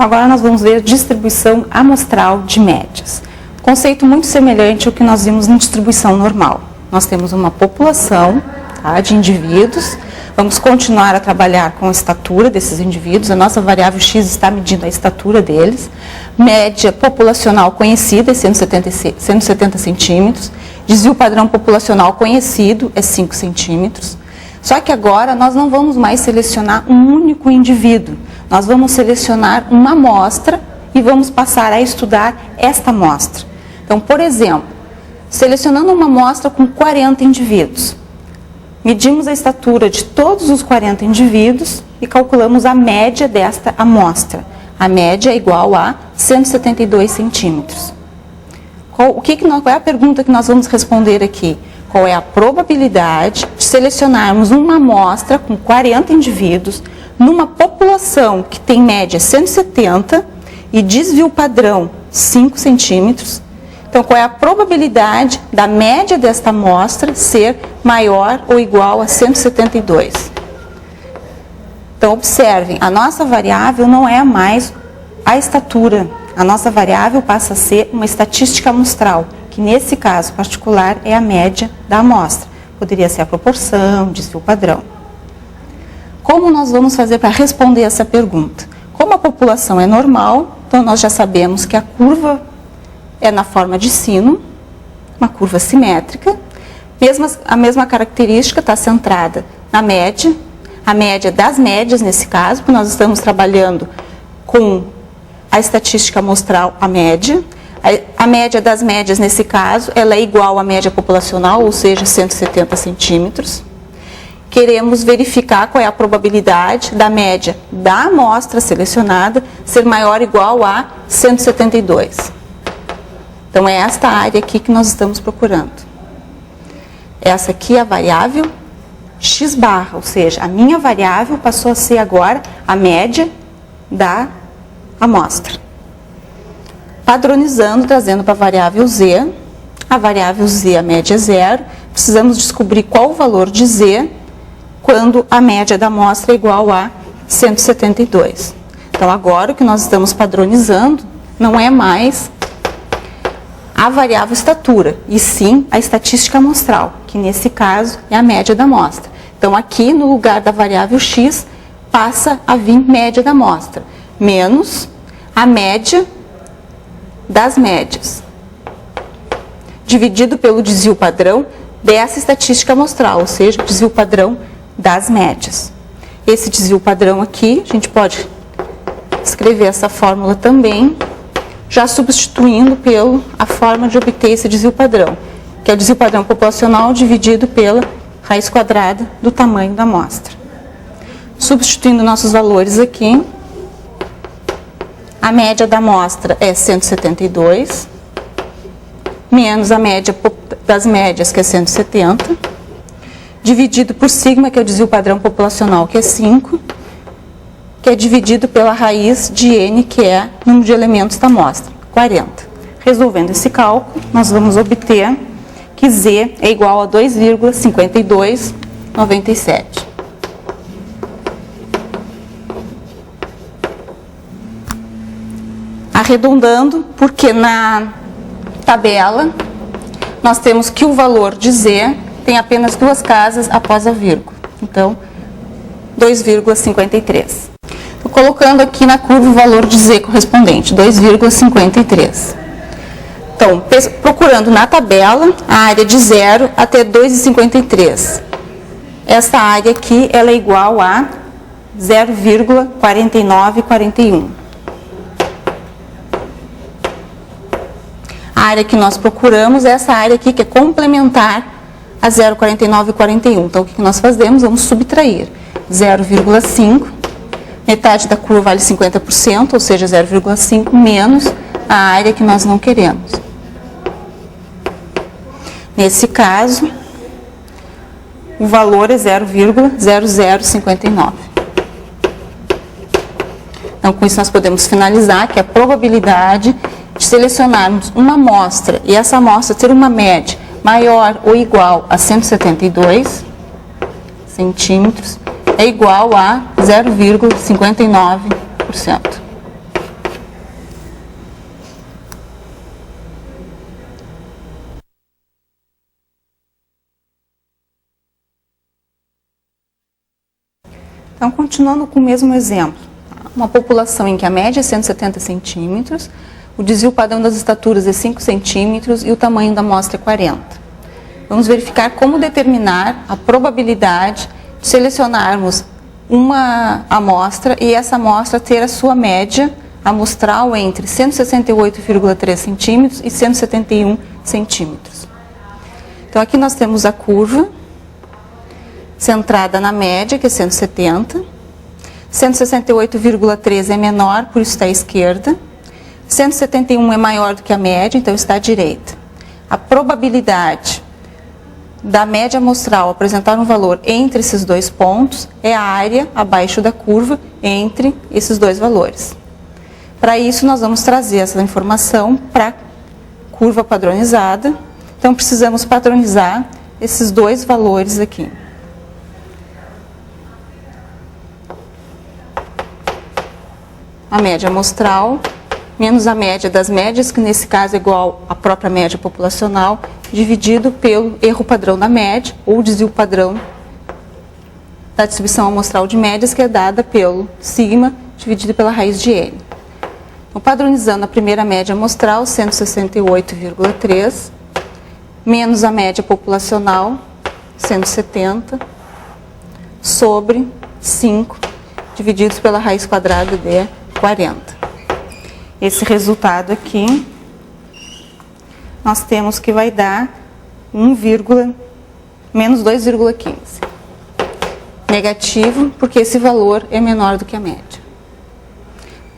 Agora nós vamos ver distribuição amostral de médias. Conceito muito semelhante ao que nós vimos em distribuição normal. Nós temos uma população, tá, de indivíduos. Vamos continuar a trabalhar com a estatura desses indivíduos. A nossa variável X está medindo a estatura deles. Média populacional conhecida é 170 centímetros. Desvio padrão populacional conhecido é 5 centímetros. Só que agora nós não vamos mais selecionar um único indivíduo. Nós vamos selecionar uma amostra e vamos passar a estudar esta amostra. Então, por exemplo, selecionando uma amostra com 40 indivíduos, medimos a estatura de todos os 40 indivíduos e calculamos a média desta amostra. A média é igual a 172 centímetros. Qual é a pergunta que nós vamos responder aqui? Qual é a probabilidade de selecionarmos uma amostra com 40 indivíduos numa população que tem média 170 e desvio padrão 5 centímetros? Então, qual é a probabilidade da média desta amostra ser maior ou igual a 172? Então, observem, a nossa variável não é mais a estatura. A nossa variável passa a ser uma estatística amostral, que nesse caso particular é a média da amostra. Poderia ser a proporção, desvio padrão. Como nós vamos fazer para responder essa pergunta? Como a população é normal, então nós já sabemos que a curva é na forma de sino, uma curva simétrica. A mesma característica está centrada na média, a média das médias nesse caso, porque nós estamos trabalhando com a estatística amostral, a média. A média das médias nesse caso, ela é igual à média populacional, ou seja, 170 centímetros. Queremos verificar qual é a probabilidade da média da amostra selecionada ser maior ou igual a 172. Então, é esta área aqui que nós estamos procurando. Essa aqui é a variável X barra, ou seja, a minha variável passou a ser agora a média da amostra. Padronizando, trazendo para a variável Z. A variável Z, a média é 0. Precisamos descobrir qual o valor de Z quando a média da amostra é igual a 172. Então, agora o que nós estamos padronizando não é mais a variável estatura, e sim a estatística amostral, que nesse caso é a média da amostra. Então, aqui no lugar da variável X, passa a vir média da amostra, menos a média das médias, dividido pelo desvio padrão dessa estatística amostral, ou seja, o desvio padrão das médias. Esse desvio padrão aqui, a gente pode escrever essa fórmula também, já substituindo a forma de obter esse desvio padrão, que é o desvio padrão populacional dividido pela raiz quadrada do tamanho da amostra. Substituindo nossos valores aqui, a média da amostra é 172, menos a média das médias, que é 170, dividido por sigma, que é o desvio padrão populacional, que é 5, que é dividido pela raiz de n, que é o número de elementos da amostra, 40. Resolvendo esse cálculo, nós vamos obter que Z é igual a 2,5297. Arredondando, porque na tabela nós temos que o valor de Z tem apenas 2 casas após a vírgula. Então, 2,53. Estou colocando aqui na curva o valor de Z correspondente, 2,53. Então, procurando na tabela a área de 0 até 2,53. Essa área aqui ela é igual a 0,4941. A área que nós procuramos é essa área aqui, que é complementar a 0,4941. Então, o que nós fazemos? Vamos subtrair 0,5, metade da curva vale 50%, ou seja, 0,5 menos a área que nós não queremos. Nesse caso, o valor é 0,0059. Então, com isso nós podemos finalizar que a probabilidade de selecionarmos uma amostra e essa amostra ter uma média maior ou igual a 172 centímetros é igual a 0,59%. Então, continuando com o mesmo exemplo, uma população em que a média é 170 centímetros, o desvio padrão das estaturas é 5 centímetros e o tamanho da amostra é 40. Vamos verificar como determinar a probabilidade de selecionarmos uma amostra e essa amostra ter a sua média amostral entre 168,3 centímetros e 171 centímetros. Então, aqui nós temos a curva centrada na média, que é 170. 168,3 é menor, por isso está à esquerda. 171 é maior do que a média, então está à direita. A probabilidade da média amostral apresentar um valor entre esses dois pontos é a área abaixo da curva entre esses dois valores. Para isso, nós vamos trazer essa informação para a curva padronizada. Então, precisamos padronizar esses dois valores aqui. A média amostral menos a média das médias, que nesse caso é igual à própria média populacional, dividido pelo erro padrão da média, ou desvio padrão da distribuição amostral de médias, que é dada pelo sigma dividido pela raiz de N. Então, padronizando a primeira média amostral, 168,3, menos a média populacional, 170, sobre 5, divididos pela raiz quadrada de 40. Esse resultado aqui, nós temos que vai dar menos 2,15. Negativo, porque esse valor é menor do que a média.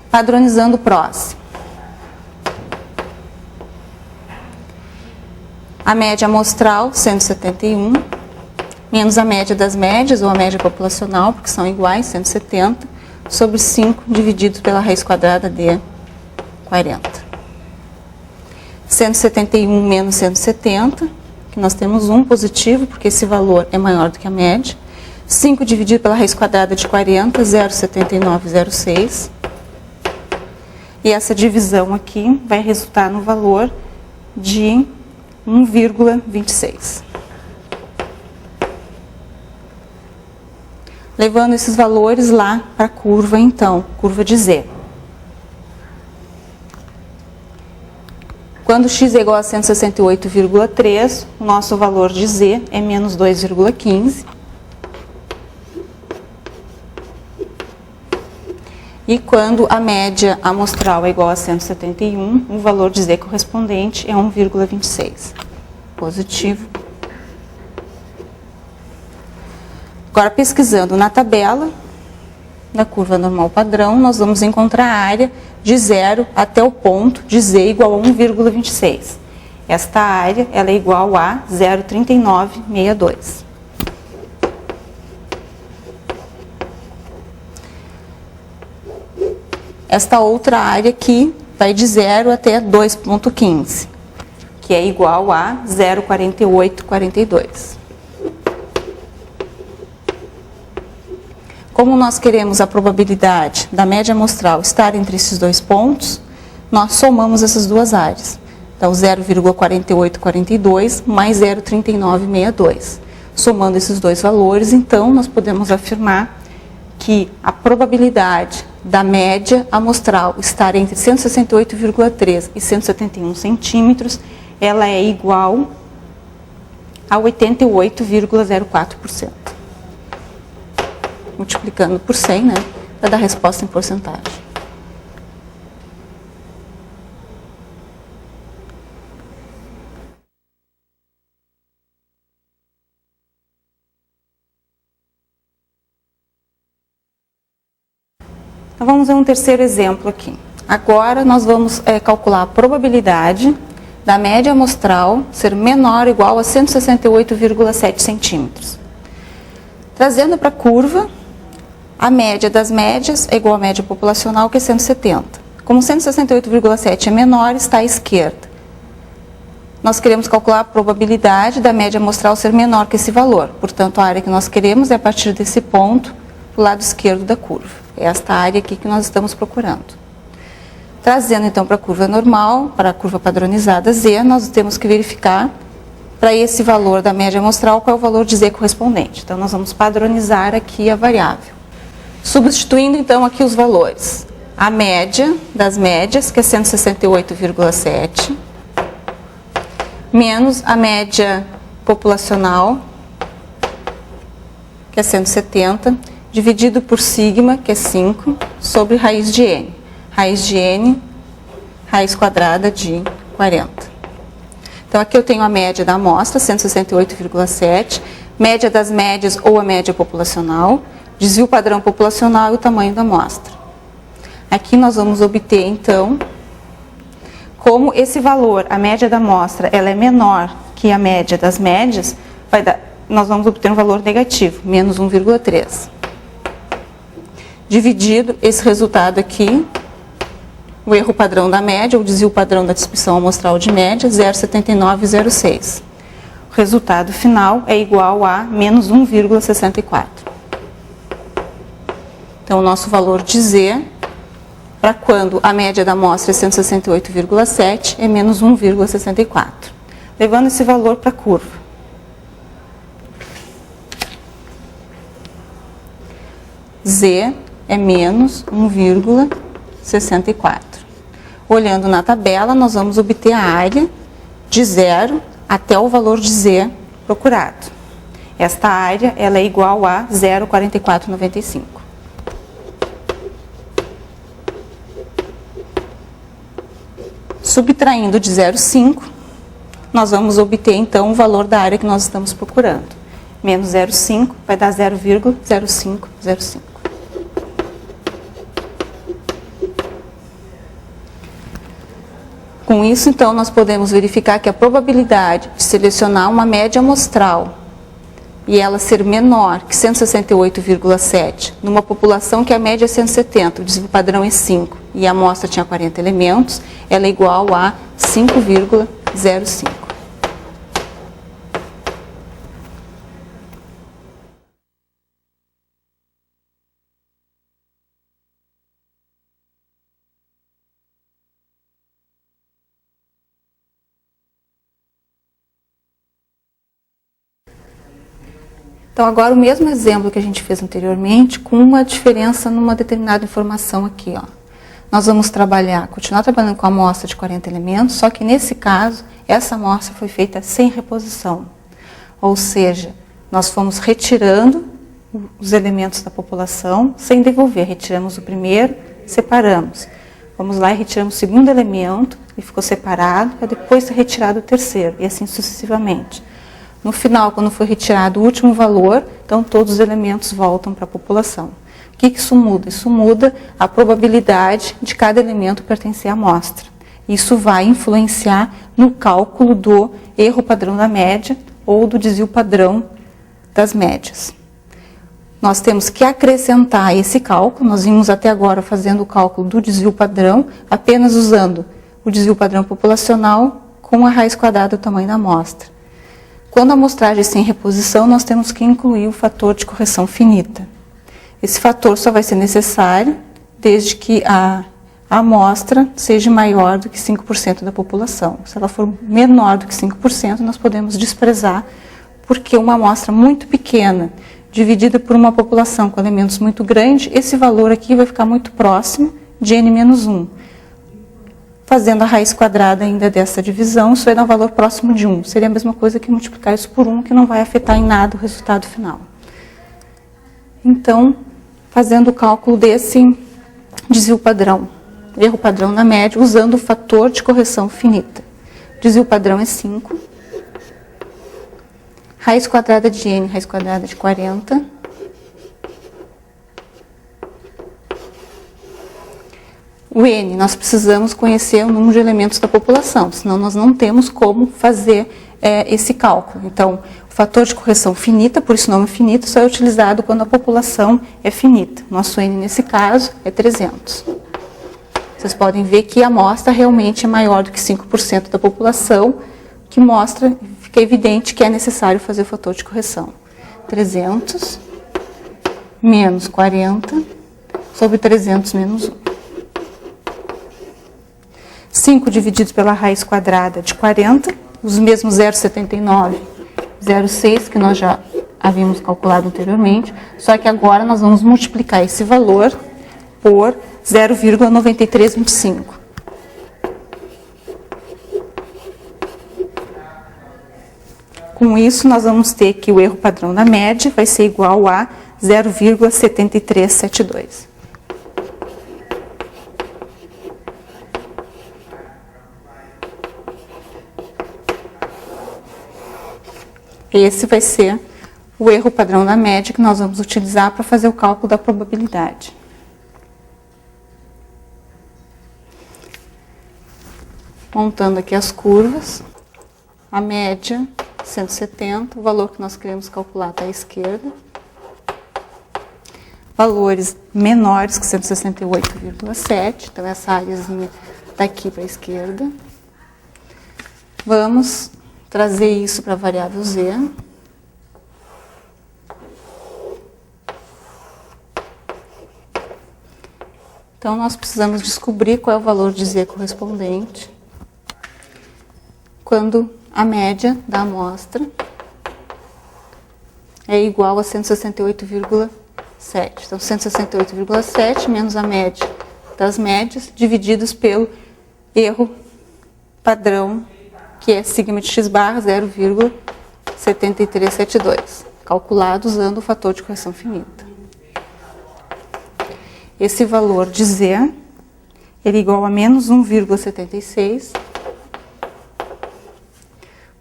Padronizando o próximo. A média amostral, 171, menos a média das médias, ou a média populacional, porque são iguais, 170, sobre 5 dividido pela raiz quadrada de 40. 171 menos 170, que nós temos 1 positivo, porque esse valor é maior do que a média. 5 dividido pela raiz quadrada de 40, 0,7906. E essa divisão aqui vai resultar no valor de 1,26. Levando esses valores lá para a curva, então, curva de Z. Quando x é igual a 168,3, o nosso valor de Z é menos 2,15. E quando a média amostral é igual a 171, o valor de Z correspondente é 1,26. Positivo. Agora, pesquisando na tabela, na curva normal padrão, nós vamos encontrar a área de 0 até o ponto de Z igual a 1,26. Esta área ela é igual a 0,3962. Esta outra área aqui vai de 0 até 2,15, que é igual a 0,4842. Como nós queremos a probabilidade da média amostral estar entre esses dois pontos, nós somamos essas duas áreas. Então, 0,4842 mais 0,3962. Somando esses dois valores, então, nós podemos afirmar que a probabilidade da média amostral estar entre 168,3 e 171 centímetros, ela é igual a 88,04%. Multiplicando por 100, né, para dar resposta em porcentagem. Então, vamos ver um terceiro exemplo aqui. Agora, nós vamos calcular a probabilidade da média amostral ser menor ou igual a 168,7 centímetros. Trazendo para a curva, a média das médias é igual à média populacional, que é 170. Como 168,7 é menor, está à esquerda. Nós queremos calcular a probabilidade da média amostral ser menor que esse valor. Portanto, a área que nós queremos é a partir desse ponto, do lado esquerdo da curva. É esta área aqui que nós estamos procurando. Trazendo, então, para a curva normal, para a curva padronizada Z, nós temos que verificar, para esse valor da média amostral, qual é o valor de Z correspondente. Então, nós vamos padronizar aqui a variável. Substituindo então aqui os valores. A média das médias, que é 168,7, menos a média populacional, que é 170, dividido por sigma, que é 5, sobre raiz de n. Raiz de n, raiz quadrada de 40. Então, aqui eu tenho a média da amostra, 168,7, média das médias ou a média populacional, desvio padrão populacional e o tamanho da amostra. Aqui nós vamos obter, então, como esse valor, a média da amostra, ela é menor que a média das médias, nós vamos obter um valor negativo, menos 1,3. Dividido esse resultado aqui, o erro padrão da média, o desvio padrão da distribuição amostral de média, 0,7906. O resultado final é igual a menos 1,64. Então, o nosso valor de Z, para quando a média da amostra é 168,7, é menos 1,64. Levando esse valor para a curva. Z é menos 1,64. Olhando na tabela, nós vamos obter a área de 0 até o valor de Z procurado. Esta área ela é igual a 0,4495. Subtraindo de 0,5, nós vamos obter então o valor da área que nós estamos procurando. Menos 0,5 vai dar 0,0505. Com isso, então, nós podemos verificar que a probabilidade de selecionar uma média amostral e ela ser menor que 168,7 numa população que a média é 170, o desvio padrão é 5 e a amostra tinha 40 elementos, ela é igual a 5,05. Então, agora o mesmo exemplo que a gente fez anteriormente, com uma diferença numa determinada informação aqui, ó. Nós vamos continuar trabalhando com a amostra de 40 elementos, só que nesse caso, essa amostra foi feita sem reposição. Ou seja, nós fomos retirando os elementos da população sem devolver. Retiramos o primeiro, separamos. Vamos lá e retiramos o segundo elemento, e ficou separado, para depois ser retirado o terceiro, e assim sucessivamente. No final, quando foi retirado o último valor, então todos os elementos voltam para a população. O que isso muda? Isso muda a probabilidade de cada elemento pertencer à amostra. Isso vai influenciar no cálculo do erro padrão da média ou do desvio padrão das médias. Nós temos que acrescentar esse cálculo, nós vimos até agora fazendo o cálculo do desvio padrão, apenas usando o desvio padrão populacional com a raiz quadrada do tamanho da amostra. Quando a amostragem é sem reposição, nós temos que incluir o fator de correção finita. Esse fator só vai ser necessário desde que a amostra seja maior do que 5% da população. Se ela for menor do que 5%, nós podemos desprezar, porque uma amostra muito pequena, dividida por uma população com elementos muito grandes, esse valor aqui vai ficar muito próximo de n-1. Fazendo a raiz quadrada ainda dessa divisão, isso vai dar um valor próximo de 1. Seria a mesma coisa que multiplicar isso por 1, que não vai afetar em nada o resultado final. Então, fazendo o cálculo desse desvio padrão, erro padrão na média, usando o fator de correção finita. Desvio padrão é 5. Raiz quadrada de n, raiz quadrada de 40. O n, nós precisamos conhecer o número de elementos da população, senão nós não temos como fazer esse cálculo. Então, o fator de correção finita, por isso o nome finito, só é utilizado quando a população é finita. Nosso n, nesse caso, é 300. Vocês podem ver que a amostra realmente é maior do que 5% da população, que mostra, fica evidente que é necessário fazer o fator de correção. 300 menos 40 sobre 300 menos 1. 5 dividido pela raiz quadrada de 40, os mesmos 0,79, 0,6 que nós já havíamos calculado anteriormente, só que agora nós vamos multiplicar esse valor por 0,9325. Com isso, nós vamos ter que o erro padrão da média vai ser igual a 0,7372. Esse vai ser o erro padrão da média que nós vamos utilizar para fazer o cálculo da probabilidade. Montando aqui as curvas, a média 170, o valor que nós queremos calcular está à esquerda. Valores menores que 168,7, então essa áreazinha daqui para a esquerda. Vamos trazer isso para a variável z. Então, nós precisamos descobrir qual é o valor de z correspondente quando a média da amostra é igual a 168,7. Então, 168,7 menos a média das médias, divididos pelo erro padrão, que é sigma de x barra 0,7372, calculado usando o fator de correção finita. Esse valor de z ele é igual a menos 1,76.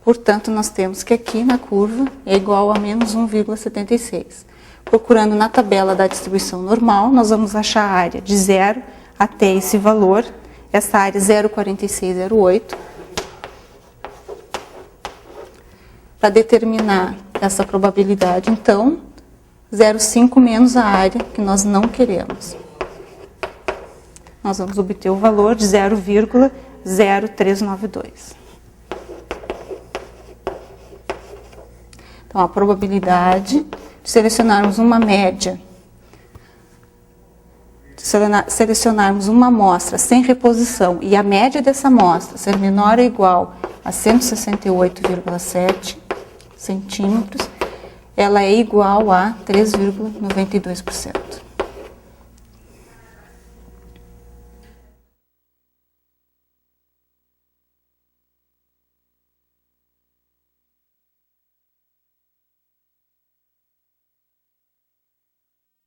Portanto, nós temos que aqui na curva é igual a menos 1,76. Procurando na tabela da distribuição normal, nós vamos achar a área de 0 até esse valor, essa área 0,4608. Para determinar essa probabilidade, então, 0,5 menos a área que nós não queremos. Nós vamos obter o valor de 0,0392. Então, a probabilidade de selecionarmos uma média, de selecionarmos uma amostra sem reposição e a média dessa amostra ser menor ou igual a 168,7 centímetros, ela é igual a 3,92%.